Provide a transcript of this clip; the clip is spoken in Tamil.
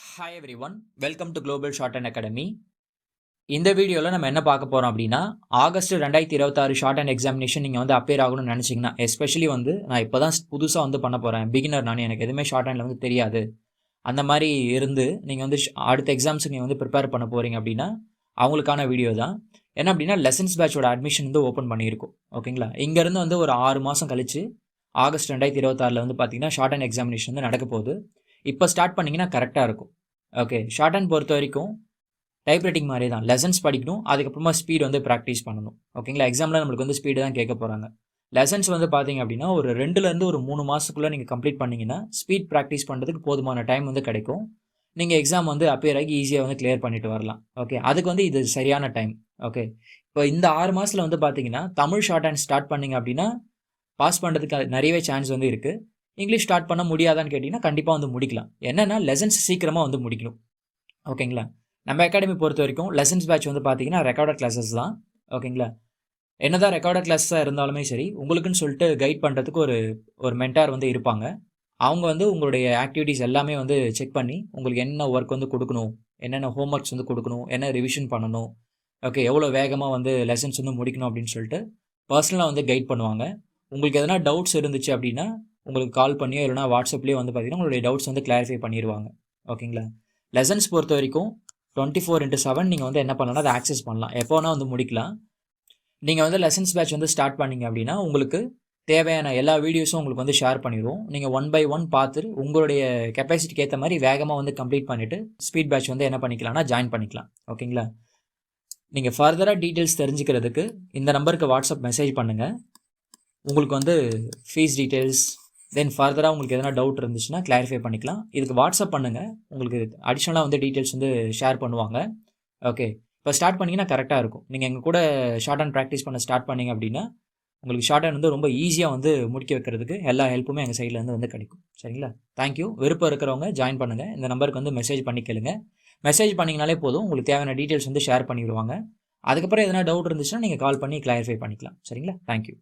Hi every one, welcome to global short and academy. இந்த வீடியோவில் நம்ம என்ன பார்க்க போகிறோம் அப்படின்னா, ஆகஸ்ட் 2026 ஷார்ட் அண்ட் எக்ஸாமினேஷன் நீங்கள் வந்து அப்பியர் ஆகணும்னு நினச்சிங்கன்னா, எஸ்பெஷலி வந்து நான் இப்போ தான் புதுசாக வந்து பண்ண போகிறேன், பிகினர் நான், எனக்கு எதுவுமே ஷார்ட் ஹேண்டில் வந்து தெரியாது, அந்த மாதிரி இருந்து நீங்கள் வந்து அடுத்த எக்ஸாம்ஸுக்கு நீங்கள் வந்து ப்ரிப்பேர் பண்ண போகிறீங்க அப்படின்னா அவங்களுக்கான வீடியோ தான். என்ன அப்படின்னா, லெசன்ஸ் பேட்சோட அட்மிஷன் வந்து ஓப்பன் பண்ணியிருக்கோம். ஓகேங்களா? இங்கேருந்து வந்து ஒரு 6 மாதம் கழிச்சு ஆகஸ்ட் 2026 வந்து பார்த்தீங்கன்னா ஷார்ட் அண்ட் எக்ஸாமினேஷன் வந்து நடக்க போகுது. இப்போ ஸ்டார்ட் பண்ணிங்கன்னா கரெக்டாக இருக்கும். ஓகே, ஷார்ட் ஹேண்ட் பொறுத்த வரைக்கும் டைப் ரைட்டிங் மாதிரி தான், லெசன்ஸ் படிக்கணும், அதுக்கப்புறமா ஸ்பீட் வந்து ப்ராக்டிஸ் பண்ணணும். ஓகேங்களா? எக்ஸாமில் நம்மளுக்கு வந்து ஸ்பீடு தான் கேட்க போகிறாங்க. லெசன்ஸ் வந்து பார்த்தீங்க அப்படின்னா ஒரு 2லேருந்து ஒரு 3 மாதத்துக்குள்ளே நீங்கள் கம்ப்ளீட் பண்ணிங்கன்னா ஸ்பீட் ப்ராக்டிஸ் பண்ணுறதுக்கு போதுமான டைம் வந்து கிடைக்கும். நீங்கள் எக்ஸாம் வந்து அப்பியர் ஆகி ஈஸியாக வந்து கிளியர் பண்ணிட்டு வரலாம். ஓகே, அதுக்கு வந்து இது சரியான டைம். ஓகே, இப்போ இந்த 6 மாதத்தில் வந்து பார்த்தீங்கன்னா தமிழ் ஷார்ட் ஹேண்ட் ஸ்டார்ட் பண்ணிங்க அப்படின்னா பாஸ் பண்ணுறதுக்கு நிறையவே சான்ஸ் வந்து இருக்குது. இங்கிலீஷ் ஸ்டார்ட் பண்ண முடியாதான்னு கேட்டிங்கன்னா கண்டிப்பாக வந்து முடிக்கலாம். என்னென்னா லெசன்ஸ் சீக்கிரமாக வந்து முடிக்கணும். ஓகேங்களா? நம்ம அகாடமி பொறுத்த வரைக்கும் லெசன்ஸ் பேட்ச் வந்து பார்த்தீங்கன்னா ரெக்கார்டட் கிளாஸஸ் தான். ஓகேங்களா? என்னதான் ரெக்கார்டட் கிளாஸாக இருந்தாலுமே சரி, உங்களுக்குன்னு சொல்லிட்டு கைட் பண்ணுறதுக்கு ஒரு மென்டார் வந்து இருப்பாங்க. அவங்க வந்து உங்களுடைய ஆக்டிவிட்டீஸ் எல்லாமே வந்து செக் பண்ணி உங்களுக்கு என்ன ஒர்க் வந்து கொடுக்கணும், என்னென்ன ஹோம் ஒர்க்ஸ் வந்து கொடுக்கணும், என்ன ரிவிஷன் பண்ணணும், ஓகே எவ்வளோ வேகமாக வந்து லெசன்ஸ் வந்து முடிக்கணும் அப்படின்னு சொல்லிட்டு பர்சனலாக வந்து கைட் பண்ணுவாங்க. உங்களுக்கு எதனா டவுட்ஸ் இருந்துச்சு அப்படின்னா உங்களுக்கு கால் பண்ணியோ இல்லைனா வாட்ஸ்அப்லேயோ வந்து பார்த்தீங்கன்னா உங்களுடைய டவுட்ஸ் வந்து கிளாரிஃபை பண்ணிடுவாங்க. ஓகேங்களா? லெசன்ஸ் பொறுத்த வரைக்கும் 24/7 நீங்கள் வந்து என்ன பண்ணலாம்னா அதை ஆக்சஸ் பண்ணலாம், எப்போனா வந்து முடிக்கலாம். நீங்கள் வந்து லெசன்ஸ் பேட்ச் வந்து ஸ்டார்ட் பண்ணிங்க அப்படின்னா உங்களுக்கு தேவையான எல்லா வீடியோஸும் உங்களுக்கு வந்து ஷேர் பண்ணிடுவோம். நீங்கள் 1 by 1 பார்த்துட்டு உங்களுடைய கெப்பாசிட்டிக்கு ஏற்ற மாதிரி வேகமாக வந்து கம்ப்ளீட் பண்ணிவிட்டு ஸ்பீட் பேட்ச் வந்து என்ன பண்ணிக்கலாம்னா ஜாயின் பண்ணிக்கலாம். ஓகேங்களா? நீங்கள் ஃபர்தராக டீட்டெயில்ஸ் தெரிஞ்சுக்கிறதுக்கு இந்த நம்பருக்கு வாட்ஸ்அப் மெசேஜ் பண்ணுங்கள். உங்களுக்கு வந்து ஃபீஸ் டீட்டெயில்ஸ் தென் ஃபர்தராக உங்களுக்கு எதனா டவுட் இருந்துச்சுன்னா கிளாரிஃபை பண்ணிக்கலாம். இதுக்கு வாட்ஸ்அப் பண்ணுங்கள், உங்களுக்கு அடிஷ்னலாக வந்து டீட்டெயில்ஸ் வந்து ஷேர் பண்ணுவாங்க. ஓகே, இப்போ ஸ்டார்ட் பண்ணிங்கன்னா கரெக்டாக இருக்கும். நீங்கள் எங்கள் கூட ஷார்ட் ஹேண்ட் ப்ராக்டிஸ் பண்ண ஸ்டார்ட் பண்ணிங்க அப்படின்னா உங்களுக்கு ஷார்ட் ஹேண்ட் வந்து ரொம்ப ஈஸியாக வந்து முடிக்க வைக்கிறதுக்கு எல்லா ஹெல்ப்புமே எங்கள் சைட்லேருந்து வந்து கிடைக்கும். சரிங்களா? தேங்க்யூ. விருப்பம் இருக்கிறவங்க ஜாயின் பண்ணுங்கள். இந்த நம்பருக்கு வந்து மெசேஜ் பண்ணி கேளுங்க. மெசேஜ் பண்ணிங்கனாலே போதும், உங்களுக்கு தேவையான டீட்டெயில்ஸ் வந்து ஷேர் பண்ணிவிடுவாங்க. அதுக்கப்புறம் எதனா டவுட் இருந்துச்சுன்னா நீங்கள் கால் பண்ணி கிளாரிஃபை பண்ணிக்கலாம். சரிங்களா? தேங்க்யூ.